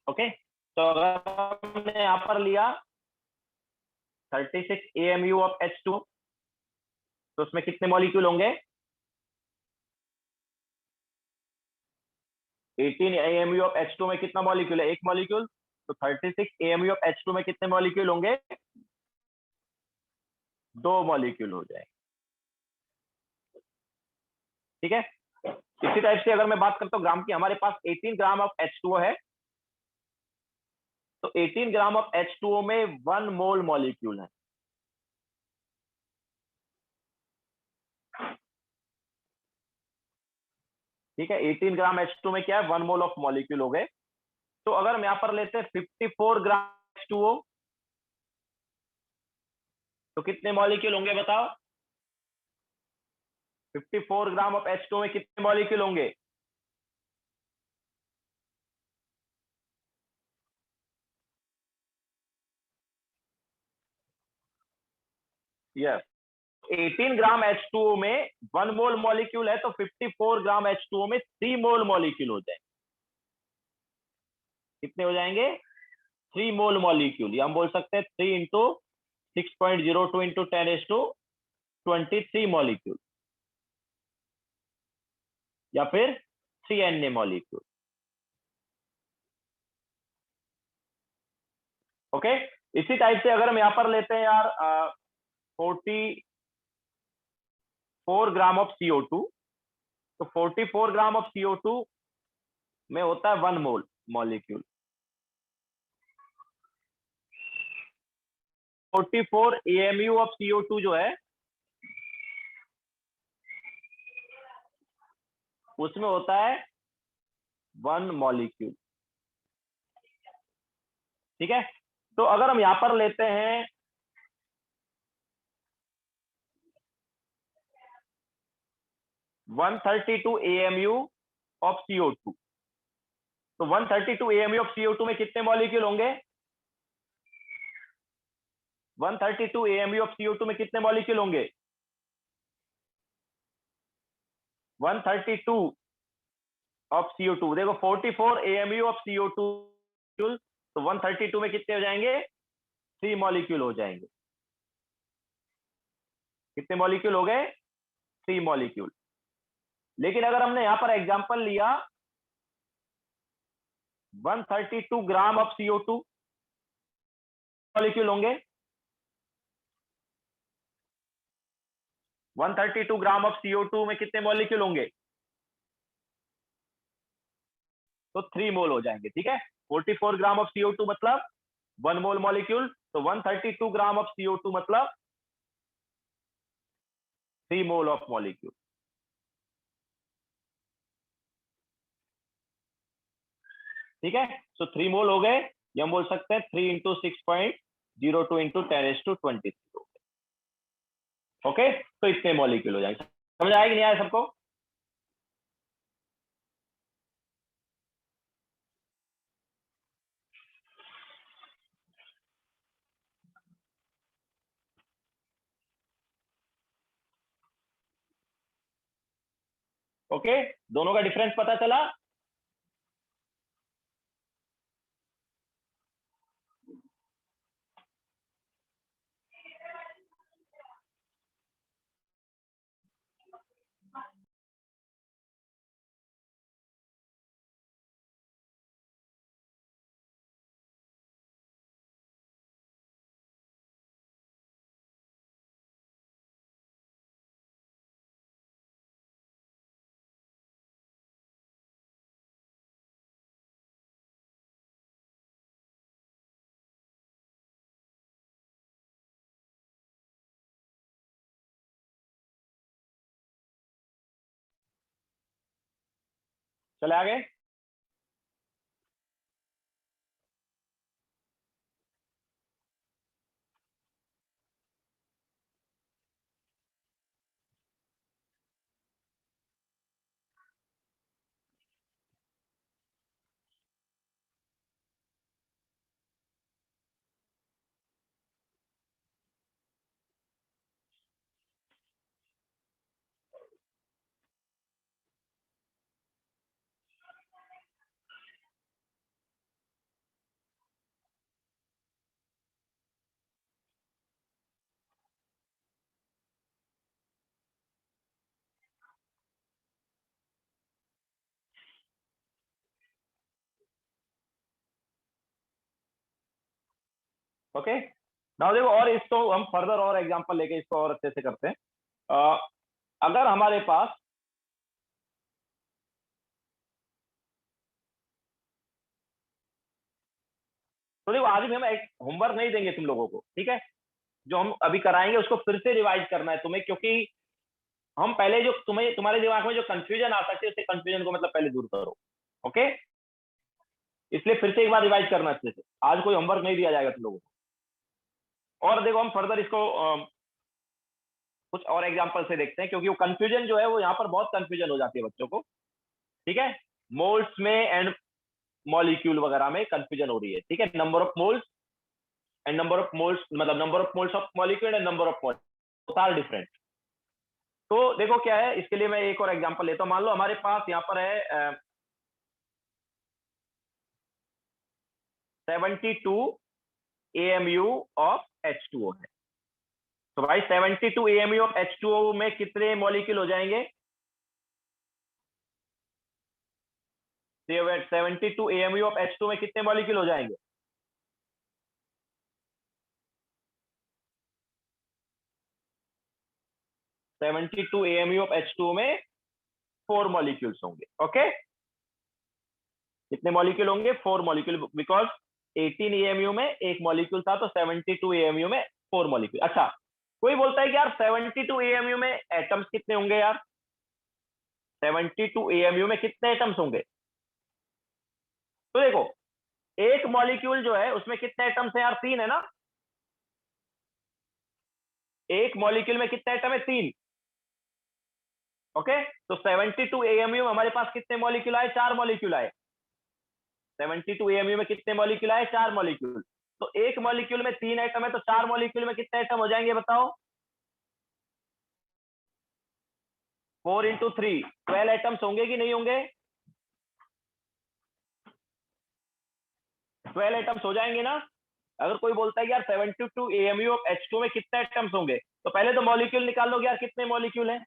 [SPEAKER 1] ओके, तो अगर हमने यहाँ पर लिया 36 AMU ऑफ H2O, तो उसमें कितने मॉलिक्यूल होंगे, 18 AMU ऑफ H2O में कितना मॉलिक्यूल है, एक मॉलिक्यूल। तो 36 AMU ऑफ H2 में कितने मॉलिक्यूल होंगे? 2 मॉलिक्यूल हो जाएंगे। ठीक है, इसी टाइप से अगर मैं बात करता हूँ ग्राम की, हमारे पास 18 ग्राम ऑफ H2O है, तो 18 ग्राम ऑफ H2O में 1 मोल मॉलिक्यूल है। ठीक है, 18 ग्राम H2 में क्या है? 1 मोल ऑफ मॉलिक्यूल हो गए। तो अगर हम यहां पर लेते हैं 54 ग्राम H2O, तो कितने मॉलिक्यूल होंगे बताओ? 54 ग्राम ऑफ H2O में कितने मॉलिक्यूल होंगे? यस, 18 ग्राम H2O में 1 मोल मॉलिक्यूल है, तो 54 ग्राम H2O में 3 मोल मॉलिक्यूल हो जाएंगे। कितने हो जाएंगे? 3 मोल मॉलिक्यूल, या हम बोल सकते हैं 3 इंटू 6.02 इंटू 10⁻23 मॉलिक्यूल, या फिर 3 Na मॉलिक्यूल। ओके, इसी टाइप से अगर हम यहां पर लेते हैं यार 44 ग्राम ऑफ CO2, तो 44 ग्राम ऑफ CO2 में होता है 1 मोल मॉलिक्यूल। 44 AMU ऑफ CO2 जो है, उसमें होता है 1 मॉलिक्यूल। ठीक है, तो अगर हम यहां पर लेते हैं 132 AMU ऑफ CO2, तो 132 AMU ऑफ CO2 में कितने मॉलिक्यूल होंगे? 132 AMU ऑफ CO2 में कितने मॉलिक्यूल होंगे? 132 ऑफ CO2, देखो 44 AMU ऑफ CO2, तो 132 में कितने हो जाएंगे? 3 मॉलिक्यूल हो जाएंगे। कितने मॉलिक्यूल हो गए? 3 मॉलिक्यूल। लेकिन अगर हमने यहां पर एग्जांपल लिया 132 ग्राम ऑफ CO2, मॉलिक्यूल होंगे? 132 ग्राम ऑफ CO2 में कितने मॉलिक्यूल होंगे? तो 3 मोल हो जाएंगे। ठीक है, 44 ग्राम ऑफ CO2 मतलब 1 मोल मॉलिक्यूल, तो 132 ग्राम ऑफ CO2 मतलब 3 मोल ऑफ मॉलिक्यूल। ठीक है, तो 3 मोल हो गए, या हम बोल सकते हैं 3 इंटू 6.02 इंटू 10⁻23 हो गए। ओके, तो इतने मॉलिक्यूल हो जाएंगे। समझ आया कि नहीं आया सबको? ओके, दोनों का डिफरेंस पता चला? चले आगे। ओके, नाउ देखो, और इसको हम फर्दर और एग्जांपल लेके इसको और अच्छे से करते हैं। अगर हमारे पास तो देखो, आज भी हम एक होमवर्क नहीं देंगे तुम लोगों को, ठीक है? जो हम अभी कराएंगे उसको फिर से रिवाइज करना है तुम्हें, क्योंकि हम पहले जो तुम्हारे दिमाग में जो कंफ्यूजन आ सकती है, उस कंफ्यूजन को मतलब पहले दूर करो। ओके, इसलिए फिर से एक बार रिवाइज करना अच्छे से। आज कोई होमवर्क नहीं दिया जाएगा तुम लोगों को। और देखो, हम फर्दर इसको कुछ और एग्जांपल से देखते हैं, क्योंकि वो कंफ्यूजन जो है वो यहाँ पर बहुत कंफ्यूजन हो जाती है बच्चों को, ठीक है? मोल्स में एंड मॉलिक्यूल वगैरह में कंफ्यूजन हो रही है, ठीक है? Number of moles and number of moles, मतलब number of moles of molecule and number of moles are different. तो देखो क्या है, इसके लिए मैं एक और एग्जांपल लेता हूं। मान लो हमारे पास यहाँ पर है 72 AMU ऑफ H2O है। तो भाई 72 AMU ऑफ H2O में कितने मॉलिक्यूल हो जाएंगे? 72 AMU ऑफ H2O में कितने मॉलिक्यूल हो जाएंगे? Seventy two AMU of H2O में 4 मॉलिक्यूल्स होंगे। ओके, कितने मॉलिक्यूल होंगे? 4 मॉलिक्यूल, बिकॉज 18 AMU में एक मॉलिक्यूल था, तो 72 AMU में 4 मॉलिक्यूल। अच्छा, कोई बोलता है कि यार 72 AMU में एटम्स कितने होंगे यार? 72 AMU में कितने एटम्स होंगे? तो देखो, एक मॉलिक्यूल जो है उसमें कितने एटम्स है यार? 3 है ना? एक मॉलिक्यूल में कितने एटम है? 3। ओके, तो 72 AMU में हमारे पास कितने मॉलिक्यूल आए? 4 मॉलिक्यूल आए। 72 AMU में कितने मॉलिक्यूल आए? 4 मॉलिक्यूल। तो एक मॉलिक्यूल में 3 एटम है, तो 4 मॉलिक्यूल में कितने एटम हो जाएंगे बताओ? 4 इंटू 3, 12 एटम्स होंगे कि नहीं होंगे? 12 एटम्स हो जाएंगे ना? अगर कोई बोलता है कि यार 72 AMU ऑफ H2 में कितने एटम्स होंगे, तो पहले तो मॉलिक्यूल निकाल लो कि यार कितने मॉलिक्यूल हैं।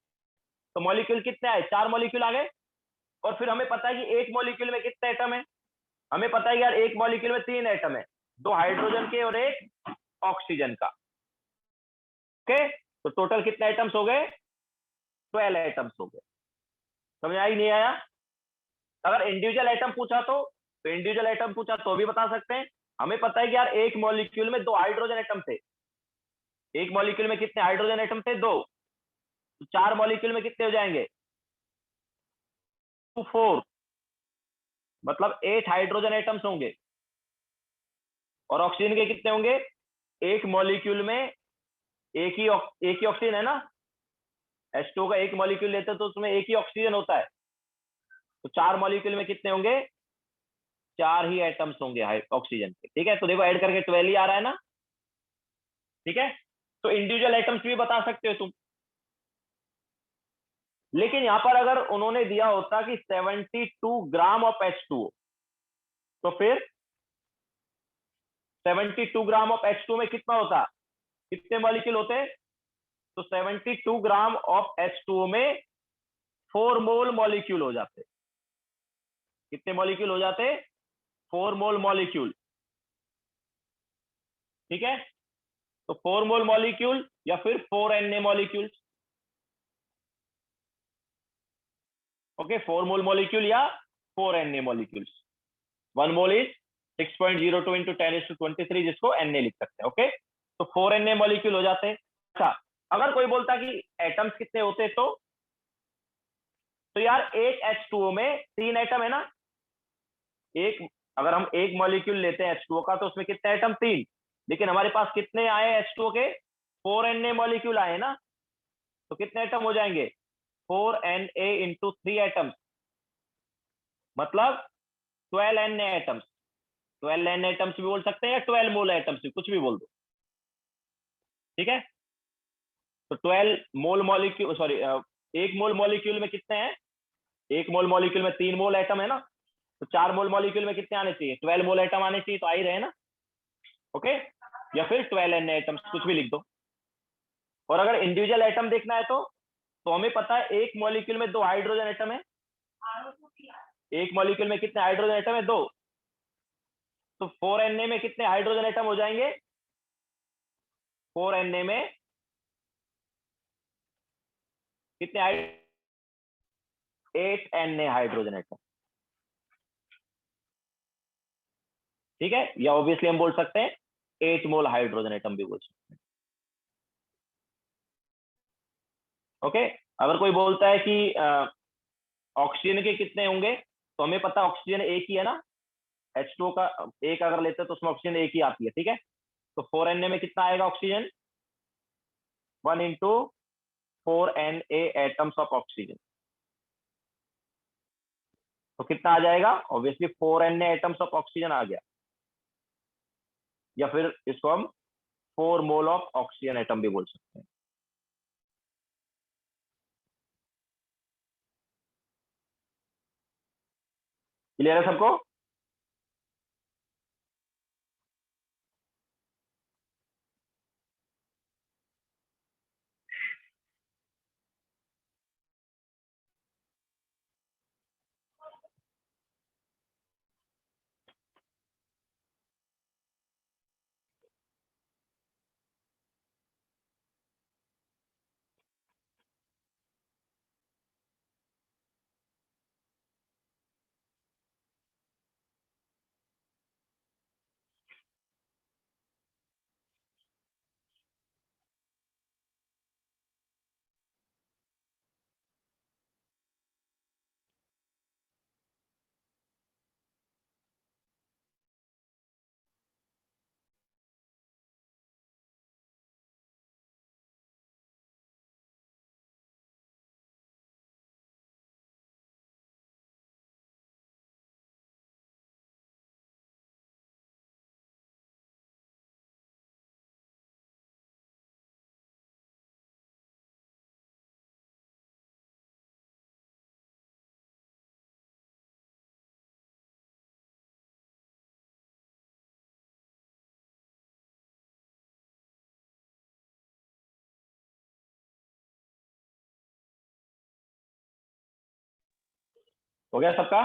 [SPEAKER 1] तो मॉलिक्यूल कितने आए? 4 मॉलिक्यूल आ गए। और फिर हमें पता है कि एक मॉलिक्यूल में कितने एटम है? हमें पता है कि यार एक मॉलिक्यूल में 3 एटम है, 2 हाइड्रोजन के और एक ऑक्सीजन का। ओके, तो टोटल कितने एटम्स हो गए? 12 एटम्स हो गए। समझ आई नहीं आया? अगर इंडिविजुअल एटम पूछा तो इंडिविजुअल एटम पूछा तो भी बता सकते हैं। हमें पता है कि यार एक मॉलिक्यूल में 2 हाइड्रोजन एटम थे। एक मॉलिक्यूल में कितने हाइड्रोजन एटम थे? 2। तो 4 मॉलिक्यूल में कितने हो जाएंगे? 4, मतलब 8 हाइड्रोजन एटम्स होंगे। और ऑक्सीजन के कितने होंगे? एक मॉलिक्यूल में एक ही ऑक्सीजन है ना? H2O का एक मॉलिक्यूल लेते हैं तो उसमें एक ही ऑक्सीजन होता है। तो 4 मॉलिक्यूल में कितने होंगे? 4 ही एटम्स होंगे ऑक्सीजन के, ठीक है? तो देखो, ऐड करके 12 ही आ रहा है ना? ठीक है, तो इंडिविजुअल एटम्स भी बता सकते हो तुम। लेकिन यहां पर अगर उन्होंने दिया होता कि 72 ग्राम ऑफ H2O, तो फिर 72 ग्राम ऑफ H2O में कितना होता? कितने मॉलिक्यूल होते? तो 72 ग्राम ऑफ H2O में 4 मोल मॉलिक्यूल हो जाते। कितने मॉलिक्यूल हो जाते? 4 मोल मॉलिक्यूल, ठीक है? तो 4 मोल मॉलिक्यूल या फिर 4 Na मॉलिक्यूल। ओके, 4 मोल मॉलिक्यूल या 4 Na molecules. 1 mole is 6.02 into 10⁻23, जिसको Na लिख सकते हैं। ओके, तो 4 Na मॉलिक्यूल हो जाते हैं। अच्छा, अगर कोई बोलता कि एटम्स कितने होते, तो यार एक H2O में 3 एटम है ना? अगर हम एक मॉलिक्यूल लेते हैं H2O का, तो उसमें कितने एटम? 3। लेकिन हमारे पास कितने आए H2O के? 4 Na मॉलिक्यूल आए ना? तो कितने एटम हो जाएंगे? 4Na इंटू 3 एटम्स, मतलब 12 Na एटम्स। 12 Na एटम्स भी बोल सकते हैं या 12 मोल एटम्स भी, कुछ भी बोल दो, ठीक है? तो 12 मोल मॉलिक्यूल, सॉरी, एक मोल मॉलिक्यूल में कितने हैं? एक मोल मॉलिक्यूल में 3 मोल एटम है ना? तो 4 मोल मॉलिक्यूल में कितने आने चाहिए? 12 मोल एटम आने चाहिए, तो आ ही रहे ना? ओके, या फिर 12 Na एटम्स, कुछ भी लिख दो। और अगर इंडिविजुअल एटम देखना है तो हमें पता है एक मॉलिक्यूल में 2 हाइड्रोजन एटम है। एक मॉलिक्यूल में कितने हाइड्रोजन एटम है? 2। तो 4Na में कितने हाइड्रोजन एटम हो जाएंगे? 4Na में कितने 8Na हाइड्रोजन एटम। ठीक है, या ऑब्वियसली हम बोल सकते हैं 8 मोल हाइड्रोजन एटम भी बोल सकते हैं। ओके, अगर कोई बोलता है कि ऑक्सीजन के कितने होंगे, तो हमें पता ऑक्सीजन एक ही है ना, H2 का एक अगर लेते हैं तो उसमें ऑक्सीजन एक ही आती है। ठीक है, तो 4Na में कितना आएगा oxygen, 1 into 4Na atoms of oxygen. तो कितना आ जाएगा, obviously 4Na atoms of oxygen आ गया, या फिर इसको हम 4 मोल ऑफ ऑक्सीजन एटम भी बोल सकते हैं। क्लियर है सबको? हो गया सबका?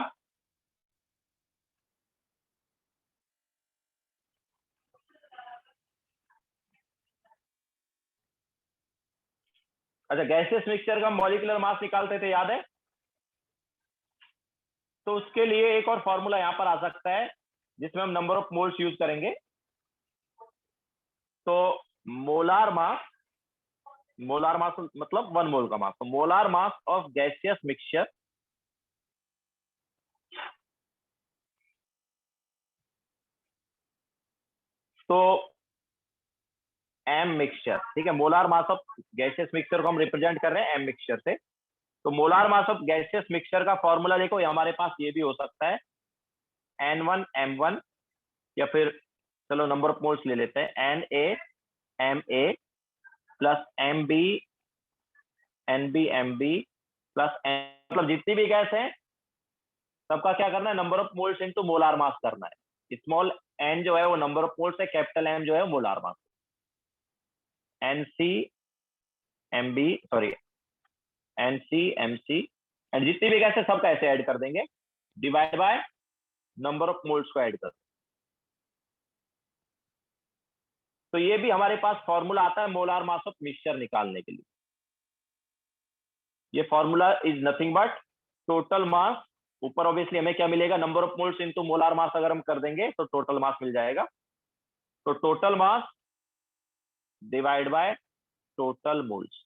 [SPEAKER 1] अच्छा, गैसियस मिक्सचर का मॉलिक्यूलर मास निकालते थे, याद है? तो उसके लिए एक और फॉर्मूला यहां पर आ सकता है जिसमें हम नंबर ऑफ मोल्स यूज करेंगे। तो मोलार मास मतलब 1 मोल का मास, तो molar mass of gaseous mixture तो एम मिक्सचर। ठीक है, molar mass of gaseous mixture को हम रिप्रेजेंट कर रहे हैं एम मिक्सचर से। तो molar mass of gaseous mixture का फॉर्मूला देखो, ये हमारे पास ये भी हो सकता है N1M1, या फिर चलो नंबर ऑफ मोल्स ले लेते हैं NaMa प्लस NbMb प्लस मतलब जितनी भी गैस है सबका क्या करना है, number of moles into molar mass करना है। स्मॉल n जो है वो नंबर ऑफ मोल्स है, कैपिटल M जो है वो molar mass. NcMb sorry NcMc, and जितनी भी गैस है सबका ऐसे ऐड कर देंगे, divide by number of moles को ऐड कर। तो ये भी हमारे पास फॉर्मूला आता है मोलार मास ऑफ मिक्सचर निकालने के लिए। ये formula is nothing but total mass, ऊपर ऑब्वियसली हमें क्या मिलेगा, number of moles into molar mass अगर हम कर देंगे तो टोटल मास मिल जाएगा। तो total mass divide by total moles.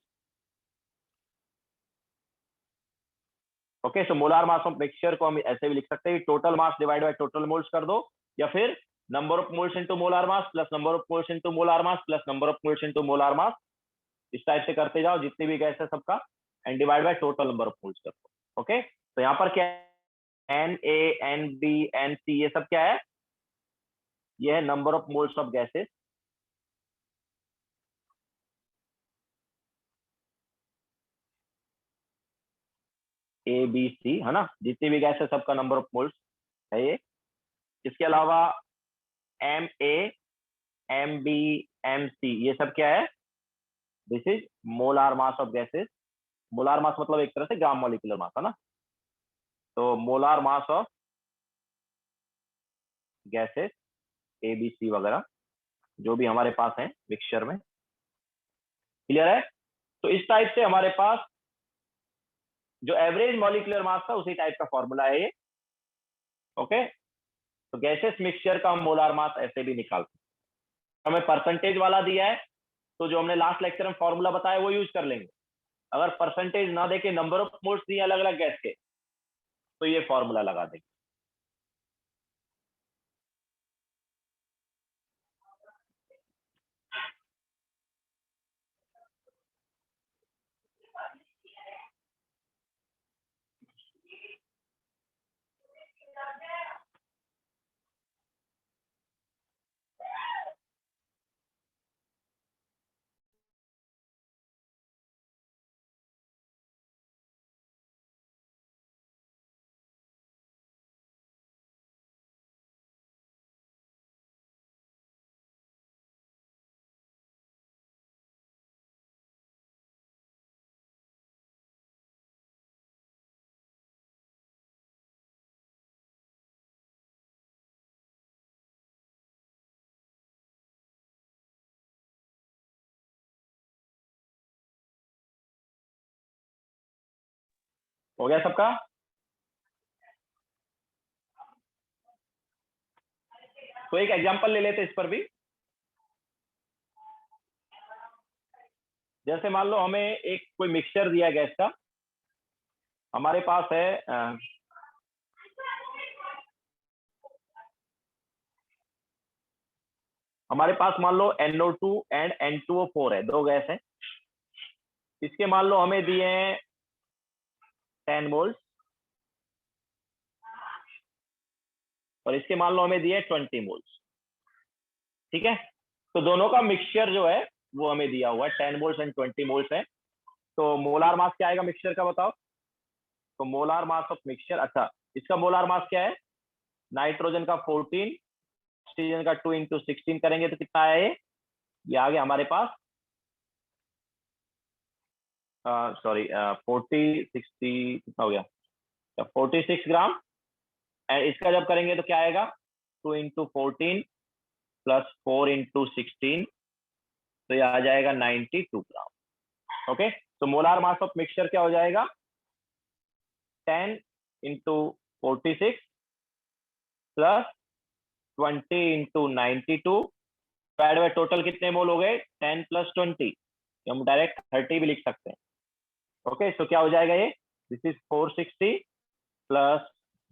[SPEAKER 1] Okay, so molar mass of mixture को हम ऐसे भी लिख सकते हैं, total mass divide by total moles कर दो, या फिर number of moles into molar mass plus number of moles into molar mass plus number of moles into molar mass, इस टाइप से करते जाओ जितनी भी गैस है सबका, and divide by total number of moles कर दो। ओके, तो यहाँ पर क्या है, Na Nb Nc ये सब क्या है, ये है number of moles of gases. ABC है ना, जितनी भी गैस है सबका नंबर ऑफ मोल्स है ये। इसके अलावा Ma Mb Mc ये सब क्या है, this is molar mass of gases. Molar mass मतलब एक तरह से ग्राम मॉलिक्यूलर मास है ना, तो molar mass of gases ABC वगैरह जो भी हमारे पास है मिक्सचर में, क्लियर है? तो इस टाइप से हमारे पास जो एवरेज मॉलिक्यूलर मास था उसी टाइप का फॉर्मूला है ये। ओके, तो गैसेस मिक्सचर का हम मोलार मास ऐसे भी निकाल सकते हैं। हमें परसेंटेज वाला दिया है तो जो हमने लास्ट लेक्चर में फॉर्मूला बताया वो यूज कर लेंगे। अगर परसेंटेज ना देके नंबर ऑफ मोल्स दिए अलग अलग गैस के तो ये फॉर्मूला लगा देंगे। हो गया सबका? तो एक एग्जांपल ले लेते इस पर भी। जैसे मान लो हमें एक कोई मिक्सचर दिया गैस का, हमारे पास है हमारे पास मान लो NO2 एंड N2O4 है, दो गैस है। इसके मान लो हमें दिए हैं 10 मोल्स और इसके मान लो हमें दिए 20 मोल्स। ठीक है, तो दोनों का मिक्सचर जो है वो हमें दिया हुआ है, 10 मोल्स एंड 20 मोल्स है। तो मोलार मास क्या आएगा मिक्सचर का बताओ? तो मोलार मास ऑफ मिक्सचर, अच्छा इसका मोलार मास क्या है? नाइट्रोजन का 14, ऑक्सीजन का 2 इंटू 16 करेंगे तो कितना आया ये आ गया हमारे पास, सॉरी 40 60 कितना हो गया, 46 ग्राम। एंड इसका जब करेंगे तो क्या आएगा? 2 इंटू 14 प्लस 4 इंटू 16, तो ये आ जाएगा 92 ग्राम। ओके, तो मोलार मास ऑफ मिक्सचर क्या हो जाएगा? 10 into 46 plus 20 into 92 divide by total कितने मोल हो गए? 10 प्लस 20, हम डायरेक्ट 30 भी लिख सकते हैं। ओके, तो क्या हो जाएगा ये? This is 460 plus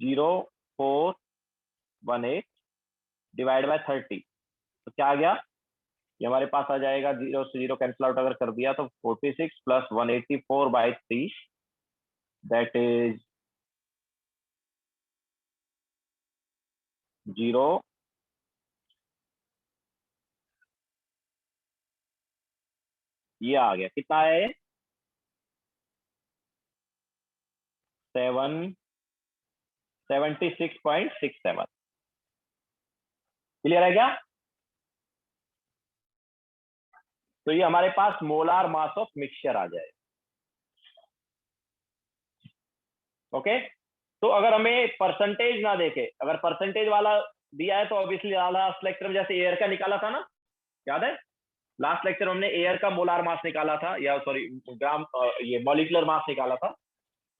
[SPEAKER 1] 0418 divide by 30, तो क्या आ गया? ये हमारे पास आ जाएगा, जीरो से जीरो कैंसिल आउट अगर कर दिया तो 46 प्लस 184 बाई 3, दैट इज 0, ये आ गया। कितना है? 76.67। क्लियर है क्या? तो ये हमारे पास मोलार मास ऑफ मिक्सचर आ जाए। ओके, तो अगर हमें परसेंटेज ना देखे, अगर परसेंटेज वाला दिया है तो ऑब्वियसली लास्ट लेक्चर में जैसे एयर का निकाला था ना, याद है? लास्ट लेक्चर हमने एयर का मोलार मास निकाला था, या सॉरी ग्राम, ये मॉलिक्यूलर मास निकाला था।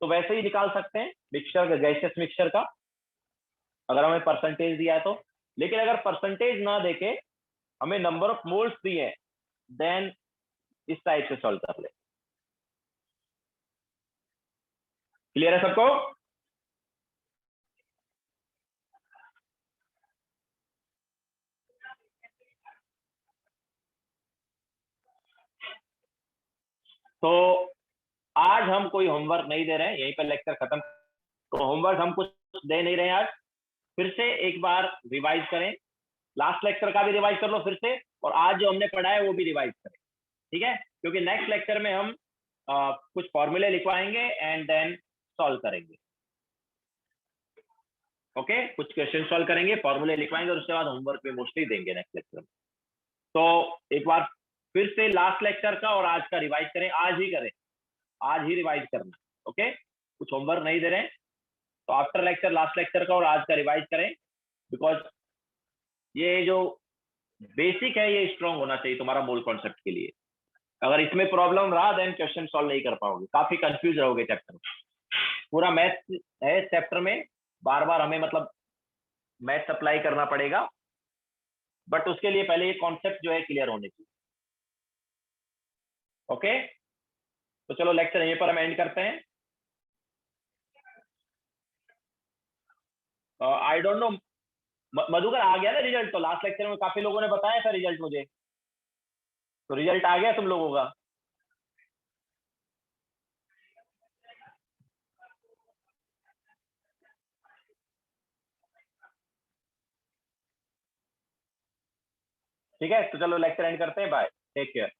[SPEAKER 1] तो वैसे ही निकाल सकते हैं मिक्सचर का, गैसियस मिक्सचर का, अगर हमें परसेंटेज दिया है तो। लेकिन अगर परसेंटेज ना देके हमें नंबर ऑफ मोल्स दिए हैं, देन इस टाइप से सॉल्व कर ले। क्लियर है सबको? तो आज हम कोई होमवर्क नहीं दे रहे हैं, यहीं पर लेक्चर खत्म। तो होमवर्क हम कुछ दे नहीं रहे हैं आज। फिर से एक बार रिवाइज करें, लास्ट लेक्चर का भी रिवाइज कर लो फिर से, और आज जो हमने पढ़ा है वो भी रिवाइज करें। ठीक है, क्योंकि नेक्स्ट लेक्चर में हम कुछ फॉर्मूले लिखवाएंगे एंड देन सॉल्व करेंगे। ओके, कुछ क्वेश्चन सॉल्व करेंगे, फॉर्मूले लिखवाएंगे, और उसके बाद होमवर्क भी मोस्टली देंगे नेक्स्ट लेक्चर में। तो एक बार फिर से लास्ट लेक्चर का और आज का रिवाइज करें, आज ही करें, आज ही रिवाइज करना। ओके, कुछ होमवर्क नहीं दे रहे हैं, तो आफ्टर लेक्चर लास्ट लेक्चर का और आज का रिवाइज करें, बिकॉज ये जो बेसिक है ये स्ट्रांग होना चाहिए तुम्हारा मोल कॉन्सेप्ट के लिए। अगर इसमें प्रॉब्लम रहा देन क्वेश्चन सॉल्व नहीं कर पाओगे, काफी कंफ्यूज रहोगे चैप्टर में। पूरा मैथ है चैप्टर में, बार बार हमें मतलब मैथ अप्लाई करना पड़ेगा, बट उसके लिए पहले ये कॉन्सेप्ट जो है क्लियर होने चाहिए। ओके, तो चलो लेक्चर यहीं पर हम एंड करते हैं। आई डोंट नो मधुकर आ गया ना रिजल्ट? तो लास्ट लेक्चर में काफी लोगों ने बताया था रिजल्ट मुझे, तो रिजल्ट आ गया तुम लोगों का? ठीक है, तो चलो लेक्चर एंड करते हैं, बाय, टेक केयर।